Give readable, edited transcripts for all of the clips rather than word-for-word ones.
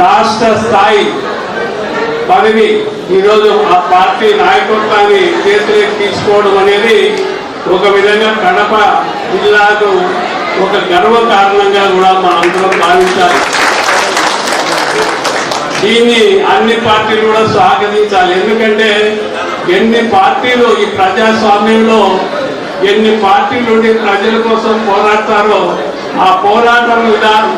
రాష్ట్ర స్థాయి పదవి ఈరోజు ఆ పార్టీ నాయకత్వాన్ని చేతిలోకి తీసుకోవడం అనేది ఒక విధంగా కడప జిల్లాకు ఒక గర్వ కారణంగా కూడా మనందరం భావించాలి. దీన్ని అన్ని పార్టీలు కూడా స్వాగతించాలి. ఎందుకంటే ఎన్ని పార్టీలు ఈ ప్రజాస్వామ్యంలో ఎన్ని పార్టీలు ఉండి ప్రజల కోసం పోరాడతారో ఆ పోరాటం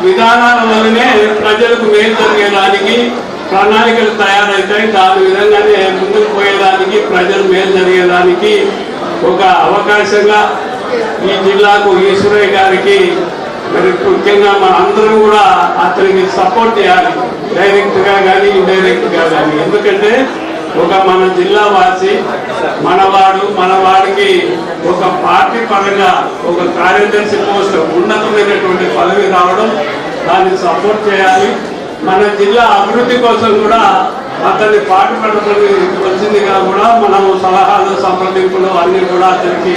విధానాల వల్లనే ప్రజలకు మేలు జరిగేదానికి ప్రణాళికలు తయారవుతాయి. దాని విధంగానే ముందుకు పోయేదానికి ప్రజలు మేలు జరిగేదానికి ఒక అవకాశంగా ఈ జిల్లాకు ఈశ్వరయ్య గారికి మరి ముఖ్యంగా మన అందరం కూడా అతనికి సపోర్ట్ చేయాలి, డైరెక్ట్గా కానీ ఇండైరెక్ట్గా కానీ. ఎందుకంటే ఒక మన జిల్లా వాసి మన వాడికి ఒక పార్టీ పరంగా ఒక కార్యదర్శి పోస్ట్ ఉన్నతమైనటువంటి పదవి రావడం దాన్ని సపోర్ట్ చేయాలి. మన జిల్లా అభివృద్ధి కోసం కూడా అతన్ని పాటుపడవలసిందిగా కూడా మనం సలహాలు సంప్రదింపులు అన్ని కూడా అతనికి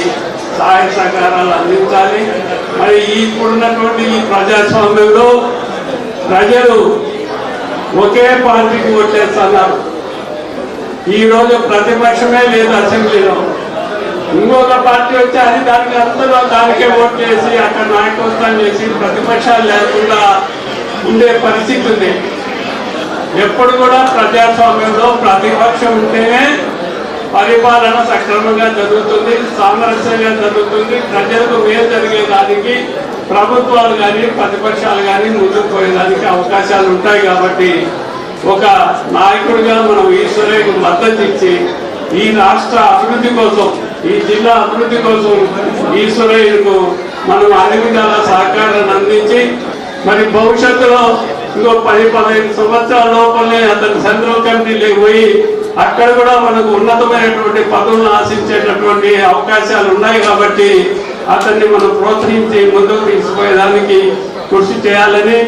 సహాయ సహకారాలు అందించాలి. మరి ఇప్పుడున్నటువంటి ఈ ప్రజాస్వామ్యంలో ప్రజలు ఒకే పార్టీకి ఓట్లేస్తున్నారు. ఈరోజు ప్రతిపక్షమే లేదు అసెంబ్లీలో. ఇంకొక పార్టీ వచ్చి అది దానికి అందరూ దానికే ఓట్ చేసి అక్కడ నాయకత్వం చేసి ప్రతిపక్షాలు లేకుండా ఉండే పరిస్థితి ఉంది. ఎప్పుడు కూడా ప్రజాస్వామ్యంలో ప్రతిపక్షం ఉంటేనే పరిపాలన సక్రమంగా జరుగుతుంది, సామరస్యంగా జరుగుతుంది. ప్రజలకు మేలు జరిగేదానికి ప్రభుత్వాలు కానీ ప్రతిపక్షాలు కానీ ముందుకు పోయేదానికి అవకాశాలు ఉంటాయి. కాబట్టి ఒక నాయకుడిగా మనం ఈశ్వరయ్యకు మద్దతు ఇచ్చి ఈ రాష్ట్ర అభివృద్ధి కోసం, ఈ జిల్లా అభివృద్ధి కోసం ఈశ్వరయ్యకు మనం అన్ని విధాల సహకారాన్ని అందించి మరి భవిష్యత్తులో ఇంకో 10-15 సంవత్సరాల లోపలనే అతను సెంట్రల్ కమిటీలోకి పోయి అక్కడ కూడా మనకు ఉన్నతమైనటువంటి పదవులను ఆశించేటటువంటి అవకాశాలు ఉన్నాయి. కాబట్టి అతన్ని మనం ప్రోత్సహించి ముందుకు తీసుకుపోయేదానికి కృషి చేయాలని